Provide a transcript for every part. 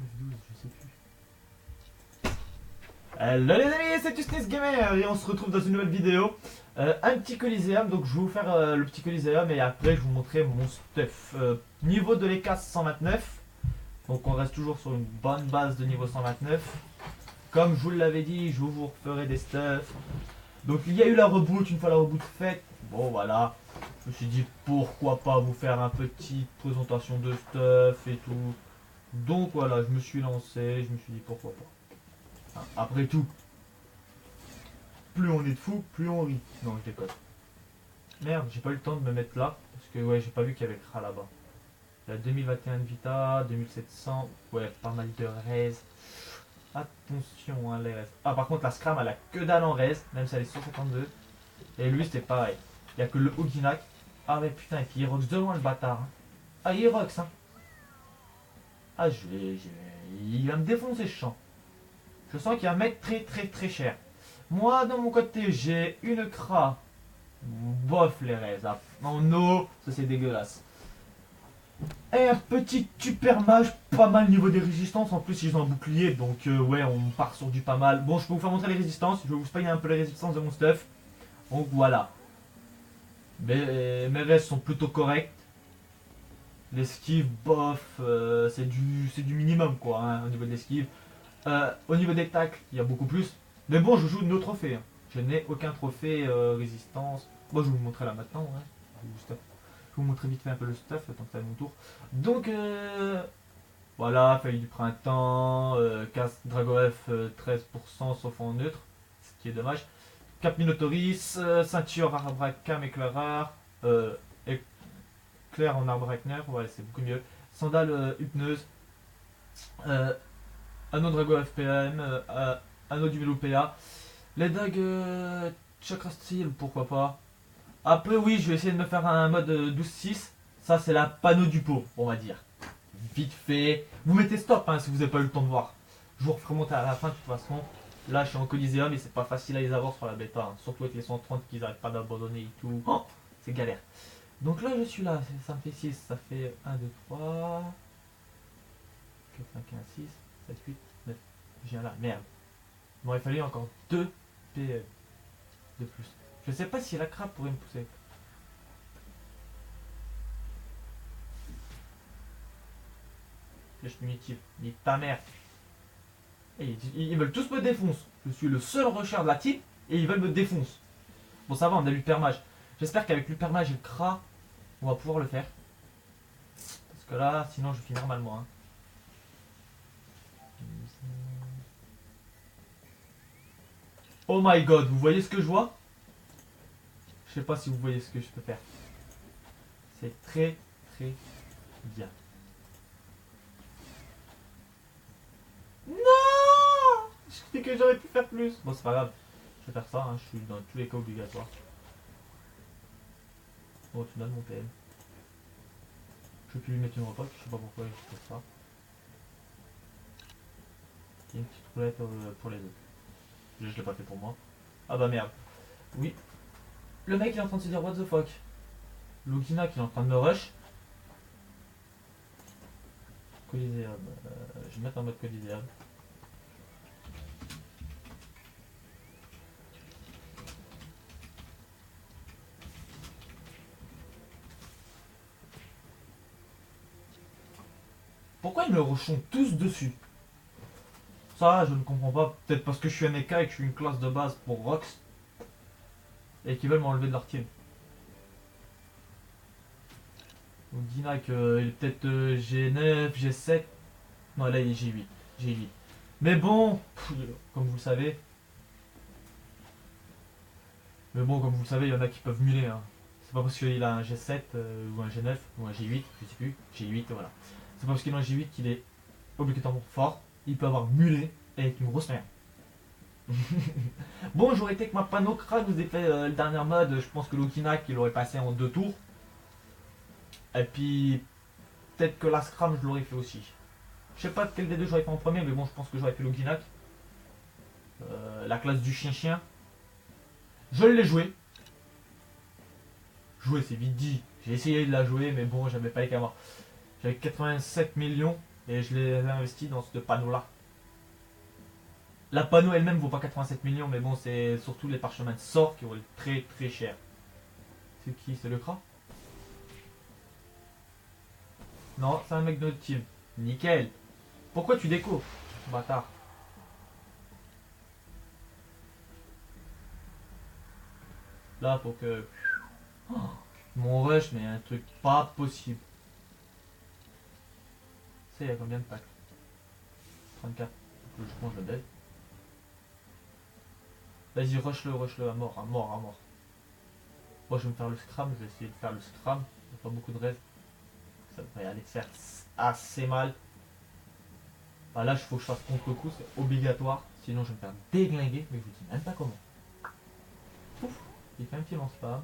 F12, je sais plus. Hello les amis, c'est Tusnis Gamer et on se retrouve dans une nouvelle vidéo. Un petit Coliseum, donc je vais vous faire le petit Coliseum et après je vais vous montrer mon stuff. Niveau de l'EK 129, donc on reste toujours sur une bonne base de niveau 129. Comme je vous l'avais dit, je vous referai des stuffs. Donc il y a eu la reboot, une fois la reboot faite, bon voilà. Je me suis dit pourquoi pas vous faire un petite présentation de stuff et tout. Donc voilà, je me suis lancé, je me suis dit pourquoi pas. Hein, après tout, plus on est de fous, plus on rit. Non, je déconne. Merde, j'ai pas eu le temps de me mettre là, parce que ouais, j'ai pas vu qu'il y avait Kra là-bas. Il y a 2021 de Vita, 2700, ouais, pas mal de res. Attention, hein, les res. Ah, par contre, la Scram, elle a que dalle en res, même si elle est 152. Et lui, c'était pareil. Il y a que le Oginak. Ah, mais putain, et puis il rox de loin le bâtard. Hein. Ah, il rox, hein. Ah, il va me défoncer ce champ. Je sens qu'il va mettre très cher. Moi, de mon côté, j'ai une Kra. Bof les res. Ah, en eau, ça c'est dégueulasse. Et un petit super mage, pas mal niveau des résistances. En plus, ils ont un bouclier, donc ouais, on part sur du pas mal. Bon, je peux vous faire montrer les résistances. Je vais vous spoiler un peu les résistances de mon stuff. Donc voilà. Mes restes sont plutôt corrects. L'esquive, bof, c'est du minimum quoi, hein, au niveau de l'esquive. Au niveau des tacles, il y a beaucoup plus. Mais bon, je joue de nos trophées. Hein. Je n'ai aucun trophée résistance. Bon, je vais vous montrer là maintenant. Hein. Je vais vous montrer vite fait un peu le stuff, tant que c'est à mon tour. Donc, voilà, feuille du printemps, casse Dragof 13% sauf en neutre, ce qui est dommage. Cap Minotaurus, ceinture Arbracam éclaireur, éclair en Arbrakner, ouais, c'est beaucoup mieux. Sandale hypneuse, euh, anneau Drago FPM, anneau du vélo PA. Les dagues Chakra Steel, pourquoi pas. Après, oui, je vais essayer de me faire un mode 12-6. Ça, c'est la panneau du pot, on va dire. Vite fait. Vous mettez stop hein, si vous n'avez pas eu le temps de voir. Je vous referai monter à la fin de toute façon. Là, je suis en Coliseum et c'est pas facile à les avoir sur la bêta. Hein. Surtout avec les 130 qu'ils n'arrêtent pas d'abandonner et tout. Oh, c'est galère. Donc là, je suis là. Ça me fait 6. Ça fait 1, 2, 3, 4, 5, 1, 6, 7, 8, 9. Je viens là. Merde. Il m'aurait fallu encore 2 PE de plus. Je sais pas si la crabe pourrait me pousser. Flèche punitive. Nique ta mère. Et ils veulent tous me défoncer. Je suis le seul rusher de la team et ils veulent me défoncer. Bon, ça va, on a l'hypermage. J'espère qu'avec l'hypermage et le Kra, on va pouvoir le faire. Parce que là, sinon je finis normalement. Hein. Oh my god, vous voyez ce que je vois? Je sais pas si vous voyez ce que je peux faire. C'est très bien. Non! Je sais que j'aurais pu faire plus. Bon, c'est pas grave. Je vais faire ça, hein. Je suis dans tous les cas obligatoires. Bon, tu donnes mon PM. Je peux lui mettre une repas, je sais pas pourquoi je fais ça. Il y a une petite roulette pour les autres. Je l'ai pas fait pour moi. Ah bah merde. Oui. Le mec il est en train de se dire what the fuck. Logina qui est en train de me rush. Coliseum. Je vais mettre en mode Coliseum. Pourquoi ils me rushent tous dessus? Ça, je ne comprends pas. Peut-être parce que je suis un EK et que je suis une classe de base pour Rox. Et qu'ils veulent m'enlever de leur team. Donc Dinak, il est peut-être G9, G7. Non, là il est G8. G8. Mais bon, comme vous le savez. Mais bon, comme vous le savez, il y en a qui peuvent muler. Hein. C'est pas parce qu'il a un G7 ou un G9 ou un G8, je sais plus. G8, voilà. C'est pas parce qu'il a un G8 qu'il est obligatoirement fort. Il peut avoir mulé avec une grosse merde. Bon, j'aurais été que ma panokra nous ait fait le dernier mode. Je pense que l'Okinak il aurait passé en 2 tours. Et puis, peut-être que la Scram je l'aurais fait aussi. Je sais pas quel des deux j'aurais fait en premier, mais bon, je pense que j'aurais fait l'Okinak. La classe du chien-chien. Je l'ai joué. Jouer, c'est vite dit. J'ai essayé de la jouer, mais bon, j'avais pas les caméras. J'avais 87 millions. Et je les ai investis dans ce panneau-là. La panneau elle-même vaut pas 87 millions, mais bon, c'est surtout les parchemins de sort qui vont être très très cher. C'est qui? C'est le Kra? Non, c'est un mec de notre team. Nickel. Pourquoi tu déco, bâtard? Là, faut que... Oh, mon rush, mais un truc pas possible. C'est, il y a combien de packs? 34. Logiquement, je le dead. Vas-y, rush-le, à mort, à mort, à mort. Moi, je vais me faire le scram, je vais essayer de faire le scram. Il n'y a pas beaucoup de rêves. Ça devrait aller faire assez mal. Bah là, il faut que je fasse contre-coup, c'est obligatoire. Sinon, je vais me faire déglinguer, mais je vous dis même pas comment. Ouf, il fait un petit lance-flamme.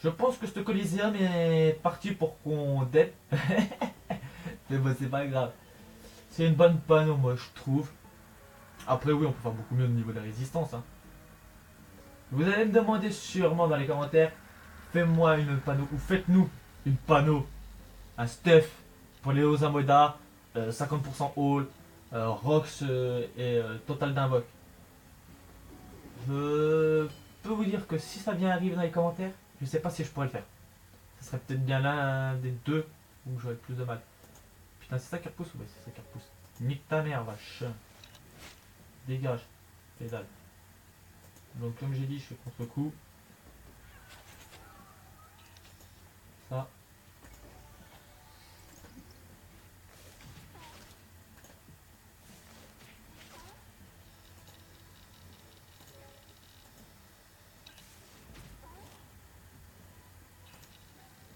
Je pense que ce Coliseum est parti pour qu'on dep. Mais bon, c'est pas grave. C'est une bonne panneau, moi, je trouve. Après, oui, on peut faire beaucoup mieux au niveau de la résistance. Hein. Vous allez me demander sûrement dans les commentaires, fais-moi une panneau, ou faites-nous une panneau, un stuff pour les Ozamoda, 50% all, Rox et total d'invoque. Je peux vous dire que si ça vient arriver dans les commentaires, je sais pas si je pourrais le faire. Ce serait peut-être bien l'un des deux où j'aurais plus de mal. Putain, c'est ça qui repousse? Ouais, c'est ça qui repousse. Nique ta mère, vache. Dégage. Pédale. Donc, comme j'ai dit, je fais contre-coup. Ça.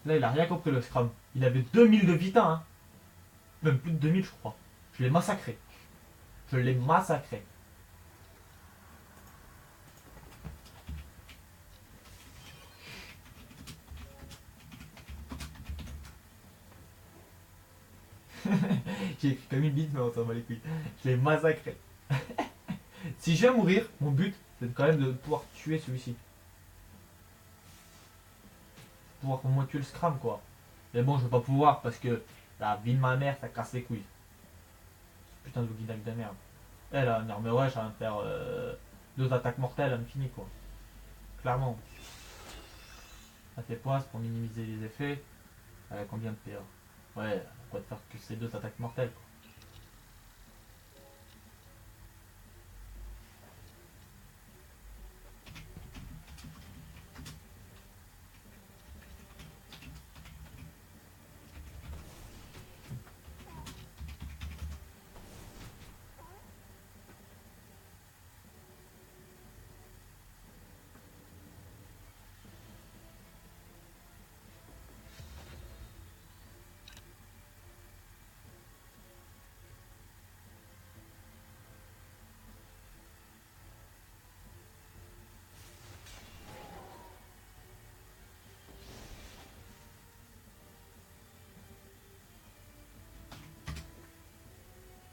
Là, il a rien compris le scrum. Il avait 2000 de vita, hein. Même plus de 2000, je crois. Je l'ai massacré. Je l'ai massacré. J'ai écrit comme une bite, mais on s'en bat les couilles. Je l'ai massacré. Si je vais mourir, mon but, c'est quand même de pouvoir tuer celui-ci. Pouvoir au moins tuer le scram, quoi. Mais bon, je vais pas pouvoir parce que la vie de ma mère, ça casse les couilles. Putain de Boogie de merde. Elle a une arme rush, elle va me faire 2 attaques mortelles, elle me finit, quoi. Clairement. Ça fait poisse pour minimiser les effets. Elle a combien de PA? Ouais, on va te faire que ces 2 attaques mortelles, quoi.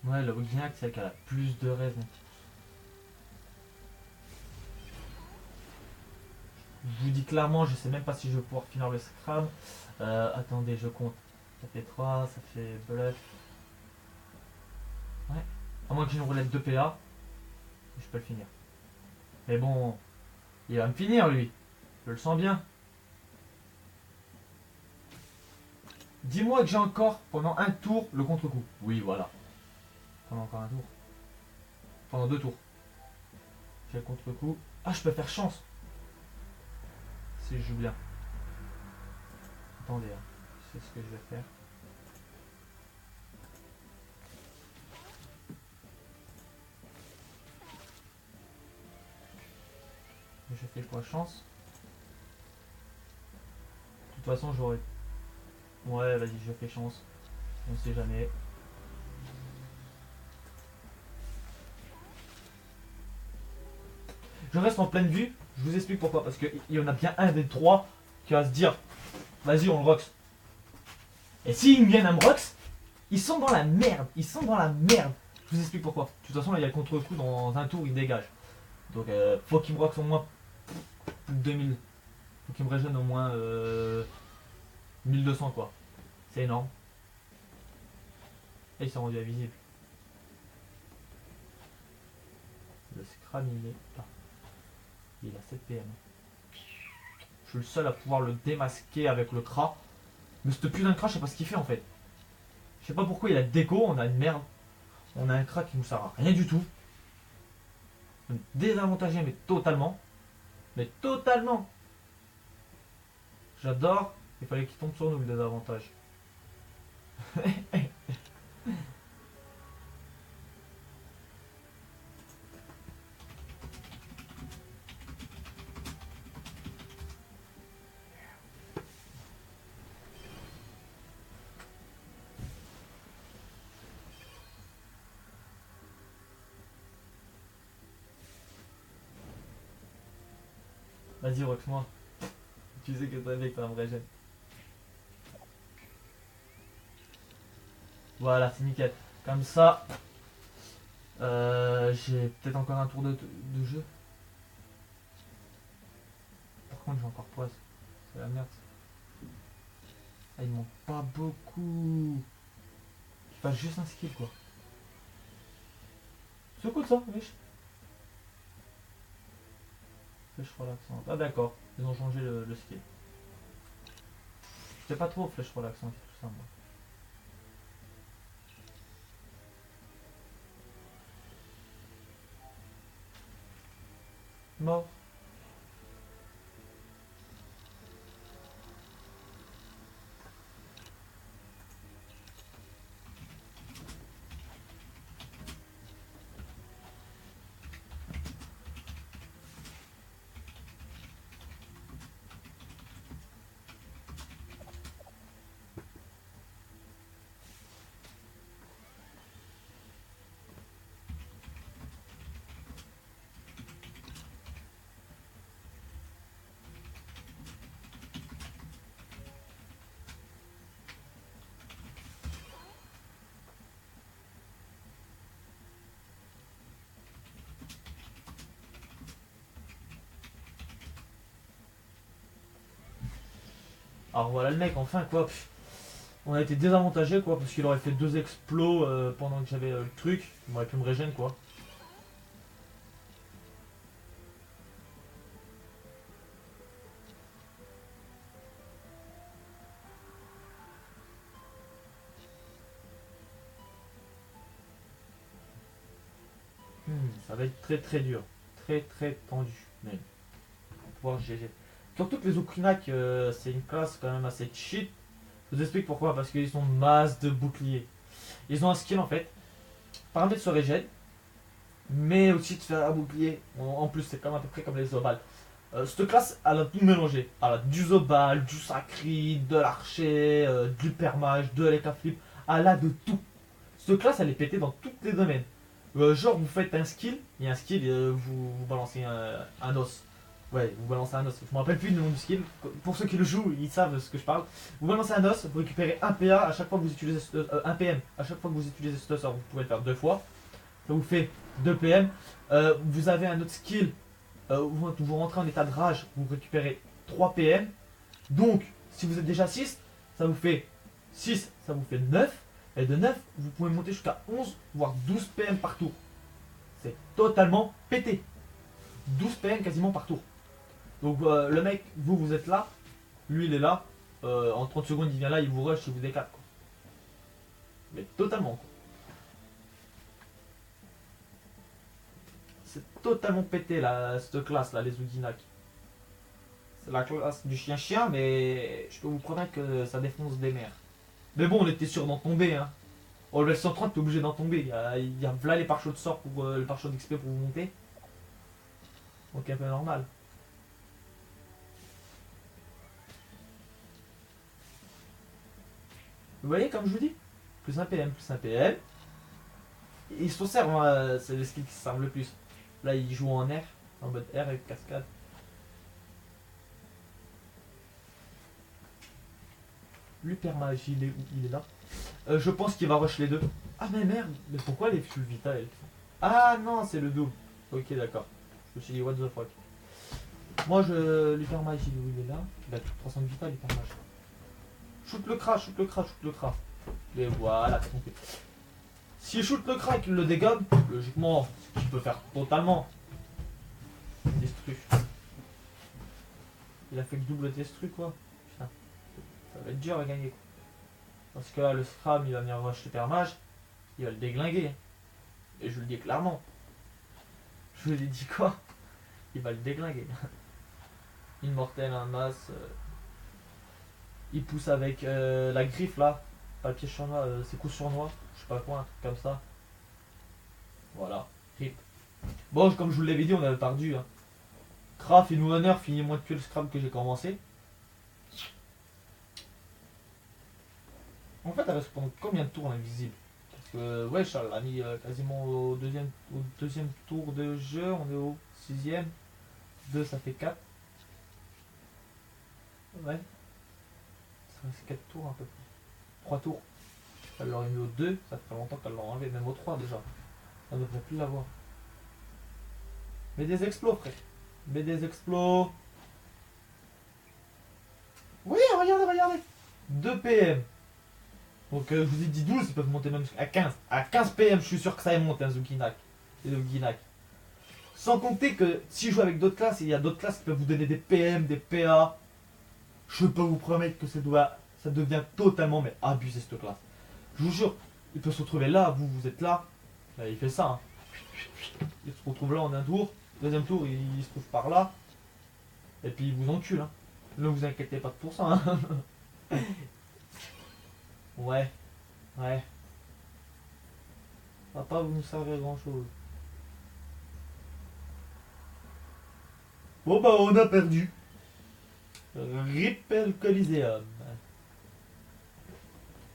Ouais, le Wignac, c'est celle qui a la plus de raison. Je vous dis clairement, je sais même pas si je vais pouvoir finir le scram. Attendez, je compte. Ça fait 3, ça fait bluff. Ouais. À moins que j'ai une roulette de PA, je peux le finir. Mais bon, il va me finir lui. Je le sens bien. Dis-moi que j'ai encore pendant un tour le contre-coup. Oui, voilà. Pendant encore un tour. Pendant 2 tours. J'ai le contre-coup. Ah, je peux faire chance. Si je joue bien. Attendez, hein. C'est ce que je vais faire. Je fais quoi? Chance? De toute façon, j'aurais... Ouais, vas-y, je fais chance. On sait jamais. Je reste en pleine vue. Je vous explique pourquoi. Parce qu'il y en a bien un des 3 qui va se dire vas-y, on le rox. Et s'ils viennent à me rox, ils sont dans la merde. Ils sont dans la merde. Je vous explique pourquoi. De toute façon, là, il y a le contre-coup dans un tour, il dégage. Donc, faut qu'il me rox au moins 2000. Faut qu'il me régène au moins 1200 quoi. C'est énorme. Et ils sont rendus invisibles. Le Scram il est là. Il a 7 PM. Je suis le seul à pouvoir le démasquer avec le Kra. Mais ce putain de Kra, je sais pas ce qu'il fait en fait. Je sais pas pourquoi il a déco, on a une merde. On a un Kra qui nous sert à rien du tout. Désavantagé mais totalement. Mais totalement. J'adore. Il fallait qu'il tombe sur nous le désavantage. Vas-y, rock-moi. Tu sais que t'as avec t'as un vrai gène. Voilà, c'est nickel. Comme ça, j'ai peut-être encore un tour de jeu. Par contre, j'ai encore poise. C'est la merde. Ah, il manque pas beaucoup. Il fasse juste un skill, quoi. C'est cool ça, wesh. Flèche relaxante. Ah, d'accord. Ils ont changé le skill. Je sais pas trop flèche relaxante et tout ça, moi. Mort. Alors voilà le mec, enfin quoi. Pff. On a été désavantagé quoi, parce qu'il aurait fait 2 explos pendant que j'avais le truc. Il m'aurait pu me régénérer quoi. Ça va être très très dur. Très très tendu même. Pour pouvoir GG. Surtout que les Okunak, c'est une classe quand même assez cheat. Je vous explique pourquoi. Parce qu'ils ont masse de boucliers. Ils ont un skill en fait. Paramètre se régène. Mais aussi de faire un bouclier. En plus, c'est comme à peu près comme les Zobal. Cette classe, elle a tout mélangé. Elle a du Zobal, du Sacri, de l'archer, du permage, de l'écaflip. Elle a de tout. Cette classe, elle est pétée dans tous les domaines. Genre, vous faites un skill, il y a un skill, vous balancez un os. Ouais, vous balancez un os. Je me rappelle plus le nom du skill. Pour ceux qui le jouent, ils savent de ce que je parle. Vous balancez un os, vous récupérez un PA à chaque fois que vous utilisez un PM. À chaque fois que vous utilisez ce sort, vous pouvez le faire 2 fois. Ça vous fait 2 PM. Vous avez un autre skill. Vous rentrez en état de rage, vous récupérez 3 PM. Donc, si vous êtes déjà 6, ça vous fait 6, ça vous fait 9. Et de 9, vous pouvez monter jusqu'à 11, voire 12 PM par tour. C'est totalement pété. 12 PM quasiment par tour. Donc le mec, vous êtes là, lui il est là. En 30 secondes il vient là, il vous rush, il vous décale. Quoi. Mais totalement. Quoi. C'est totalement pété là, cette classe là, les Uginak. C'est la classe du chien-chien, mais je peux vous promettre que ça défonce des mers. Mais bon, on était sûr d'en tomber, hein. Au level 130, t'es obligé d'en tomber. Il y a là les pare-chocs de sort pour le pare-choc d'XP pour vous monter. Donc un peu normal. Vous voyez, comme je vous dis, plus un PM, plus un PM. Ils se servent, hein, c'est le skill qui se servent le plus. Là, ils jouent en R, en mode R avec cascade. L'hypermage, il est là. Je pense qu'il va rush les deux. Ah mais merde, mais pourquoi les full vita elles font. Ah non, c'est le double. Ok, d'accord. Je me suis dit, what the fuck. Moi, l'hypermage, il est là. Il a 300 vita, l'hypermage. Shoot le cra, shoot le cra, shoot le cra. Et voilà, c'est compris. Si shoot le cra et qu'il le dégomme, logiquement, ce qu'il peut faire totalement. Destru. Il a fait que double destru quoi. Putain. Ça va être dur à gagner quoi. Parce que là, le Scram, il va venir rush le permage. Il va le déglinguer. Et je vous le dis clairement. Je vous ai dit quoi? Il va le déglinguer. Immortel, un masse. Il pousse avec la griffe là. Pas le pied sournois, c'est coup sournois. Je sais pas quoi, un truc comme ça. Voilà. Rip. Bon, comme je vous l'avais dit, on avait perdu. Hein. Craft et nous honneur finit moins de tuer le scram que j'ai commencé. En fait, elle reste pendant combien de tours invisible? Parce que, ouais, Charles a mis quasiment au deuxième tour de jeu. On est au 6ème. 2, ça fait 4. Ouais. Ça fait 4 tours à peu près. 3 tours. Elle l'aurait mis au 2. Ça fait longtemps qu'elle l'a enlevé. Même au 3 déjà. Elle ne devrait plus l'avoir. Mais des explos, frère. Mais des explos. Oui, regardez, regardez. 2 PM. Donc je vous ai dit 12, ils peuvent monter même à 15. À 15 PM, je suis sûr que ça y monte, un Zukinak. Et le Ginak. Sans compter que si je joue avec d'autres classes, il y a d'autres classes qui peuvent vous donner des PM, des PA. Je peux vous promettre que ça devient totalement mais abusé cette classe. Je vous jure, il peut se retrouver là, vous êtes là. Là, il fait ça. Hein. Il se retrouve là en un tour. Deuxième tour, il se trouve par là. Et puis il vous encule. Hein. Ne vous inquiétez pas pour ça. Hein. Ouais. Ouais. Ça va pas vous nous servir grand chose. Bon bah on a perdu. Ripple Coliseum.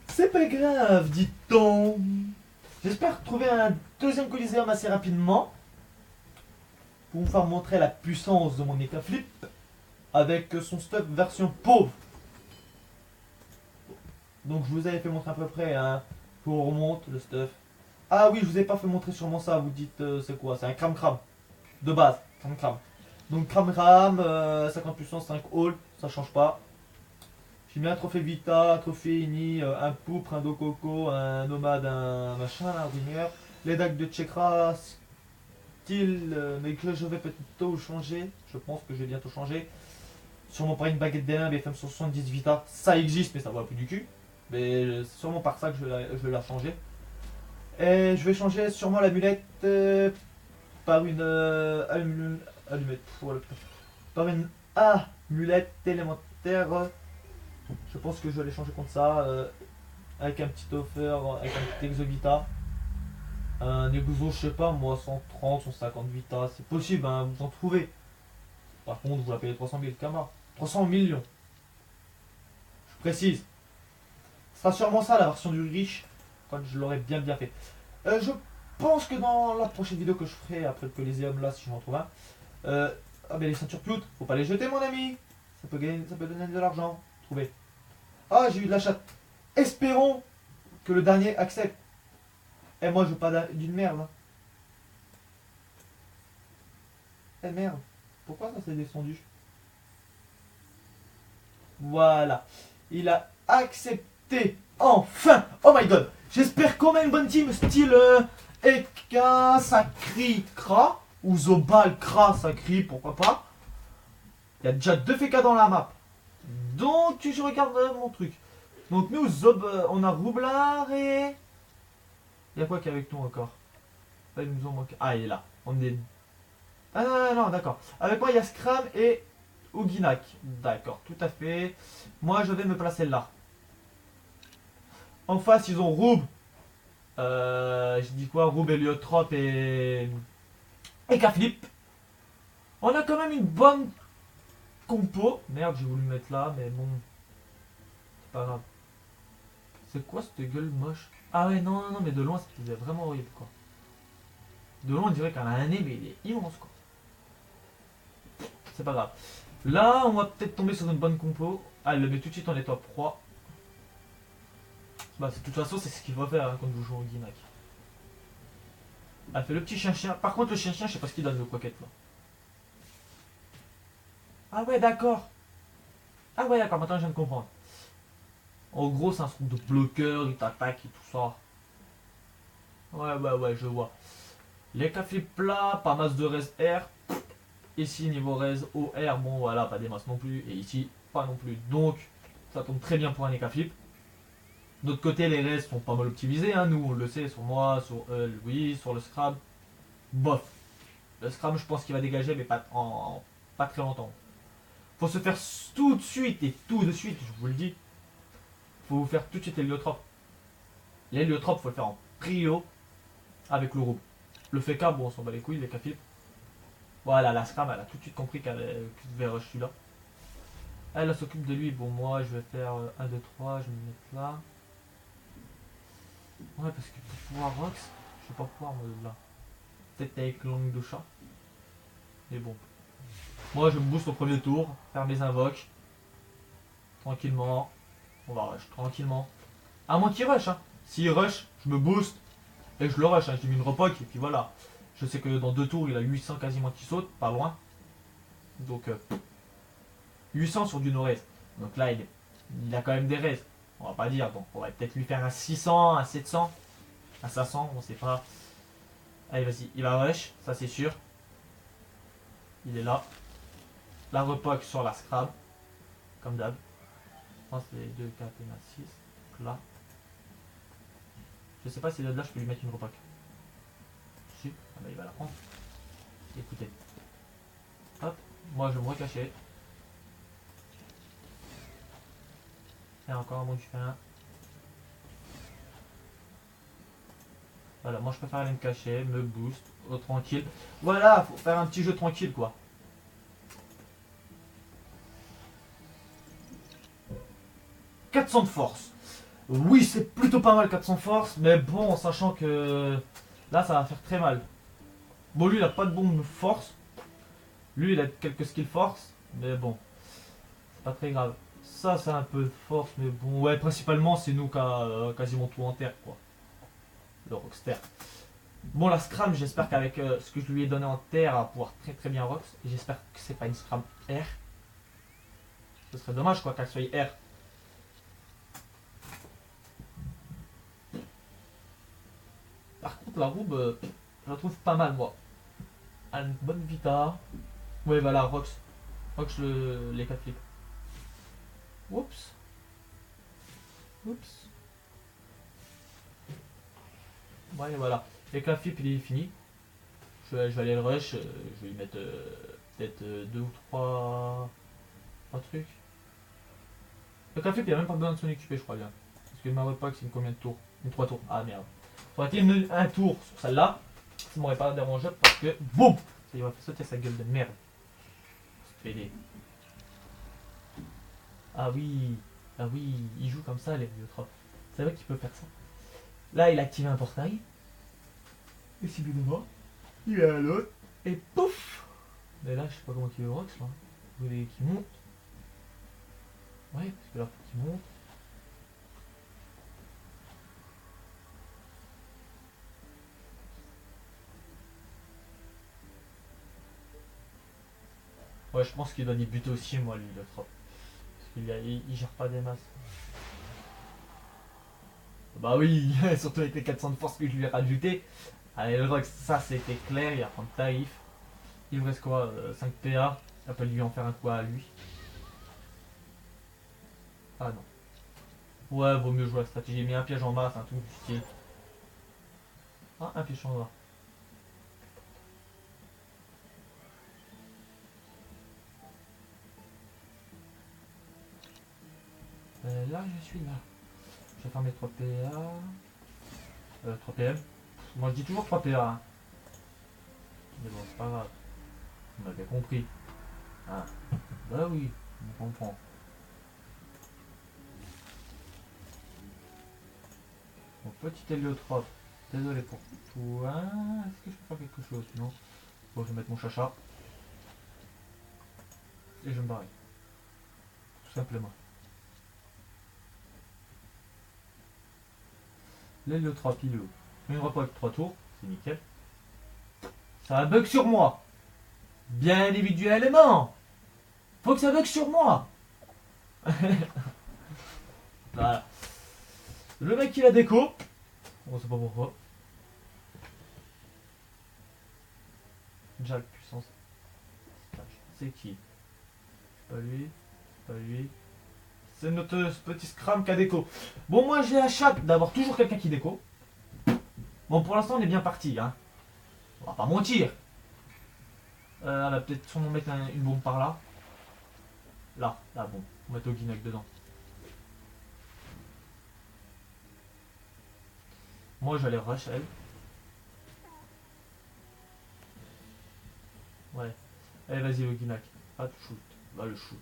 C'est pas grave, dit-on. J'espère trouver un deuxième Coliseum assez rapidement. Pour vous faire montrer la puissance de mon Mecha Flip. Avec son stuff version pauvre. Donc je vous avais fait montrer à peu près, hein. Je vous remonte le stuff. Ah oui, je vous ai pas fait montrer sûrement ça. Vous dites c'est quoi? C'est un cram cram. De base, cram cram. Donc cram cram, 50 puissance, 5 all, ça change pas. J'ai mis un trophée Vita, un trophée Ini, un poupre, un Dococo, un nomade, un machin, un ringer. Les dagues de Chekra, style, mais que je vais peut-être changer. Je pense que je vais bientôt changer. Sûrement pas une baguette des mains, BFM 70 Vita. Ça existe, mais ça va plus du cul. Mais c'est sûrement par ça que je vais la changer. Et je vais changer sûrement l'amulette par une allumette. Voilà, par une amulette élémentaire. Je pense que je vais les changer contre ça. Avec un petit offer, avec un petit exovita. Un exo, je sais pas, moi 130, 150 Vita. C'est possible, hein, vous en trouvez. Par contre, vous la payez 300 000 Kama. 300 millions. Je précise. Ce sera sûrement ça la version du riche. Quand je l'aurai bien fait. Je pense que dans la prochaine vidéo que je ferai après le Coliseum là, si j'en trouve un. Ah ben les ceintures pioutes, faut pas les jeter mon ami. Ça peut donner de l'argent. Trouver. Ah j'ai eu de la chatte. Espérons que le dernier accepte. Eh moi je veux pas d'une merde. Hein. Eh merde. Pourquoi ça s'est descendu? Voilà. Il a accepté. Enfin. Oh my god. J'espère qu'on a une bonne team style Eka, Sakri, Kra. Ou Zobal, Kra, Sakri, pourquoi pas. Il y a déjà 2 FK dans la map. Donc je regarde mon truc. Donc nous, on a Roublard et... Il y a quoi qui est avec nous encore? Là, ils nous ont manqué. Ah il est là. On est... Ah non, d'accord. Avec moi il y a Scram et Uginak. D'accord, tout à fait. Moi je vais me placer là. En face ils ont Roub. Je dis quoi? Roub, Eliotrop et Kaflip. On a quand même une bonne compo. Merde, j'ai voulu me mettre là, mais bon. C'est pas grave. C'est quoi cette gueule moche? Ah ouais, non, mais de loin, c'est vraiment horrible, quoi. De loin, on dirait qu'elle a un nez, mais il est immense, quoi. C'est pas grave. Là, on va peut-être tomber sur une bonne compo. Ah, elle le met tout de suite en étoile 3. Bah, de toute façon, c'est ce qu'il faut faire hein, quand vous jouez au Guinac. Elle fait le petit chien-chien. Par contre, le chien-chien, je sais pas ce qu'il donne le coquette, là. Ah ouais, d'accord. Ah ouais, d'accord, maintenant je viens de comprendre. En gros, c'est un truc de bloqueur, il t'attaque et tout ça. Ouais, je vois. Les cafés plats, pas masse de res R. Ici, niveau res OR, bon voilà, pas des masses non plus. Et ici, pas non plus. Donc, ça tombe très bien pour un flip. D'autre côté, les res sont pas mal optimisés. Hein. Nous, on le sait, sur moi, sur oui, sur le Scrab. Bof. Le Scram, je pense qu'il va dégager, mais pas très longtemps. Faut se faire tout de suite, et tout de suite, je vous le dis. Faut vous faire tout de suite l'héliotrope. L'héliotrope, faut le faire en prio avec le roux. Le FK, bon, on s'en bat les couilles, les cafés. Voilà, la Scram, elle a tout de suite compris qu'elle devait rush celui-là. Elle s'occupe de lui. Bon, moi, je vais faire 1, 2, 3, je vais me mettre là. Ouais, parce que pour pouvoir Rox, je vais pas pouvoir me là. Peut-être avec langue de chat. Mais bon. Moi, je me booste au premier tour, faire mes invoques. Tranquillement. On va rush tranquillement. À moins qu'il rush, hein. S'il rush, je me booste et je le rush. Hein. Je lui mets une repoque et puis voilà. Je sais que dans 2 tours, il a 800 quasiment qui saute, pas loin. Donc, 800 sur du no-raise. Donc là, il a quand même des raises. On va pas dire. Donc, on va peut-être lui faire un 600, un 700, un 500, on sait pas. Allez, vas-y, il va rush, ça c'est sûr. Il est là. La repoque sur la scrab. Comme d'hab. Je pense que c'est 2, 4, 1, 6. Donc là. Je sais pas si là je peux lui mettre une repoque. Si. Ah bah il va la prendre. Écoutez. Hop. Moi je vais me recacher. Et encore un bon du fin. Voilà, moi je préfère aller me cacher, me boost, tranquille. Voilà, faut faire un petit jeu tranquille quoi. 400 de force. Oui, c'est plutôt pas mal 400 force, mais bon, sachant que là ça va faire très mal. Bon, lui il a pas de bombe force. Lui il a quelques skills force, mais bon, c'est pas très grave. Ça c'est un peu de force, mais bon, ouais, principalement c'est nous qui a quasiment tout en terre quoi. Le Rockster. Bon, la Scram, j'espère qu'avec ce que je lui ai donné en terre, elle va pouvoir très très bien Rox. Et j'espère que c'est pas une Scram R. Ce serait dommage quoi qu'elle soit R. Par contre, la roube, je la trouve pas mal moi. Elle a une bonne vita. Ouais, voilà, Rox. Rox les 4 flips. Oups. Oups. Ouais, voilà. Les 4 flips, il est fini. Je vais aller le rush. Je vais lui mettre peut-être 2 ou 3 trucs. Le café, il n'y a même pas besoin de s'en occuper, je crois bien. Parce que ma repack, c'est une combien de tours? Une 3 tours. Ah merde. Ça aurait été un tour sur celle-là. Ça m'aurait pas dérangé parce que. Boum! Ça y va faire sauter sa gueule de merde. Ah oui. Ah oui, il joue comme ça, les Héliotrope. C'est vrai qu'il peut faire ça. Là, il a activé un portail. Et si bien devant, il est à l'autre. Et pouf! Mais là, je sais pas comment il veut Rox là. Vous voulez qu'il monte? Ouais, parce que là, faut qu'il monte. Ouais, je pense qu'il doit y buter aussi, moi, lui, le trop. Parce qu'il gère pas des masses. Bah oui, surtout avec les 400 de force que je lui ai rajouté. Allez, le Rox, ça c'était clair, il va prendre tarif. Il me reste quoi 5 PA. Ça peut lui en faire un coup à lui. Ah non. Ouais, vaut mieux jouer la stratégie. J'ai mis un piège en masse, un truc du style. Ah, un piège en bas. Là, je suis là. Je vais faire mes 3 PA. 3 PM. Moi, je dis toujours 3 PA. Hein. Mais bon, c'est pas grave. On avait compris. Ah. Bah oui, on comprend. Donc, petit héliotrope. Désolé pour toi. Est-ce que je peux faire quelque chose? Non. Bon, je vais mettre mon chacha. Et je vais me barrer. Tout simplement. L'héliotrope, il est où? Une repas avec 3 tours. C'est nickel. Ça a bug sur moi. Bien individuellement. Faut que ça bug sur moi. Voilà. Le mec il a déco. On sait pas pourquoi. Jack puissance. C'est qui? C'est pas lui. C'est pas lui. C'est notre petit Scram qui a déco. Bon, moi j'ai la chatte d'avoir toujours quelqu'un qui déco. Bon, pour l'instant on est bien parti, hein. On va pas mentir. Elle va peut-être sûrement mettre une bombe par là. Là, la bombe. On va mettre au Guinac dedans. Moi j'allais rush elle. Ouais. Allez, vas-y, le Guinac. Pas de shoot. Va le shoot.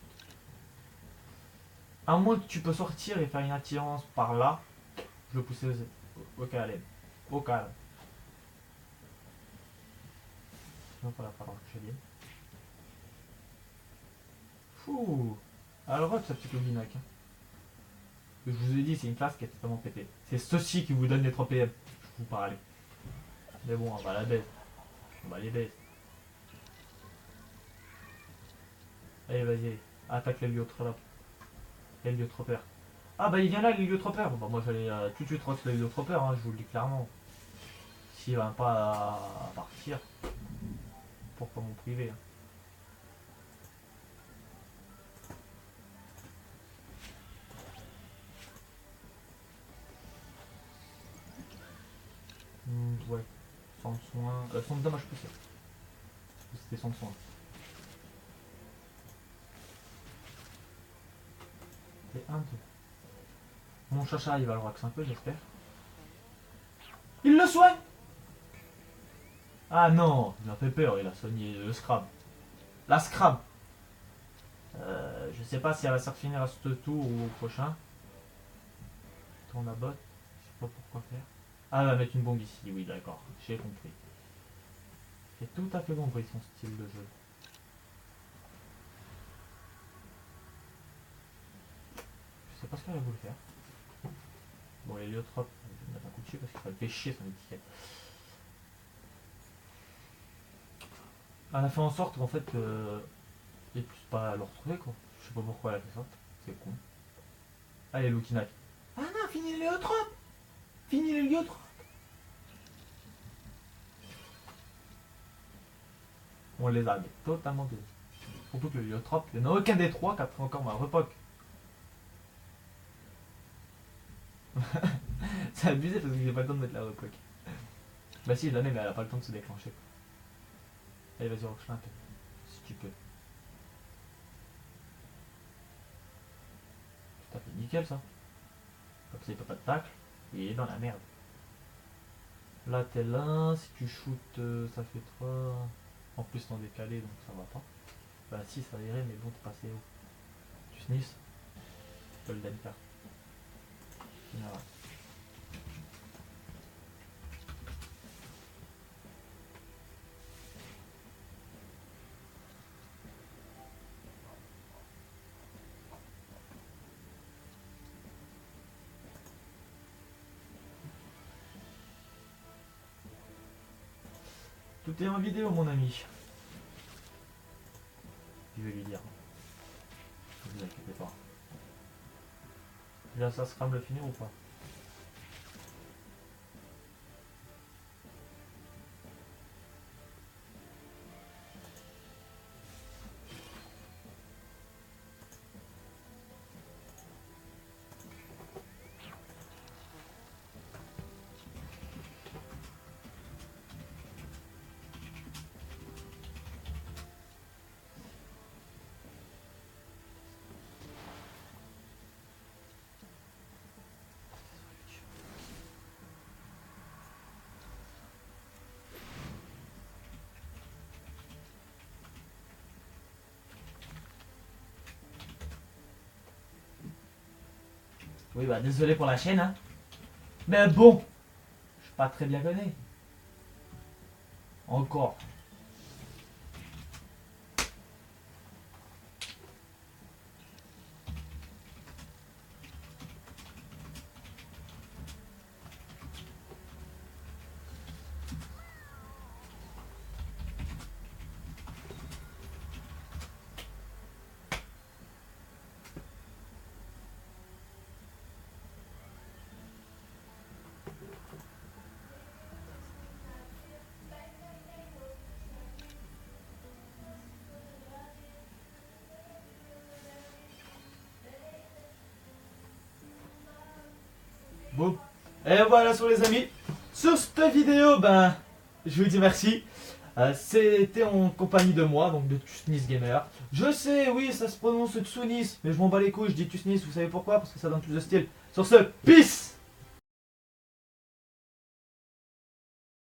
À moins que tu peux sortir et faire une attirance par là. Je le pousser au calme. Au calme. Sinon, il va falloir que je vienne. Fouh. Alors, ça petit Guinac. Hein. Je vous ai dit, c'est une classe qui est totalement pétée. C'est ceci qui vous donne les 3 PM. Je vous parlais. Mais bon, on va la baisse. On va les baisser. Allez, vas-y. Attaque l'héliotropeur. L'héliotropeur. Ah bah il vient là l'héliotropeur. Bah moi j'allais tout de suite rush l'héliotropeur, hein, je vous le dis clairement. S'il va pas partir, pourquoi mon privé hein. Ouais. Sans soin. Sans dommage poussé. C'était sans soin. Et 1, 2. Mon chacha il va le rox un peu j'espère. Il le soigne. Ah non, il m'a fait peur, il a soigné le scrap. La scrap. Je sais pas si elle va se finir à ce tour ou au prochain. Tourne à bot. Je sais pas pourquoi faire. Ah, elle va mettre une bombe ici, oui d'accord, j'ai compris. J'ai tout à fait compris son style de jeu. Je sais pas ce qu'elle a voulu faire. Bon, l'héliotrope, je vais mettre un coup dessus parce qu'il va fait chier son étiquette. Elle a fait en sorte qu'en fait, il puisse pas le retrouver quoi. Je sais pas pourquoi elle a fait ça. C'est con. Allez, Lukinak. Ah non, fini l'héliotrope. Fini l'héliotrope. On les a totalement deux. Surtout que le l'héliotrope, il n'y en a aucun des trois qui a pris encore ma repoque. C'est abusé parce que j'ai pas le temps de mettre la repoque. Bah si, je l'ai mais elle a pas le temps de se déclencher. Allez, vas-y, roche-la un peu. Si tu peux. Tout à fait nickel ça. Comme ça il peut pas de tacle. Il est dans la merde. Là t'es là, si tu shootes ça fait 3. En plus t'en décalé donc ça va pas. Bah si ça irait mais bon t'es passé haut. Tu sniffes. Tu peux le denker. Voilà. Tout est en vidéo mon ami. Je vais lui dire. Ne vous inquiétez pas. Déjà ça sera le finir ou pas? Oui bah désolé pour la chaîne hein. Mais bon, je suis pas très bien connu. Encore. Bon. Et voilà sur les amis. Sur cette vidéo, ben, je vous dis merci. C'était en compagnie de moi, donc de Tusnis Gamer. Je sais, oui, ça se prononce Tsunis, mais je m'en bats les couilles, je dis Tusnis, vous savez pourquoi? Parce que ça donne plus de style. Sur ce, peace!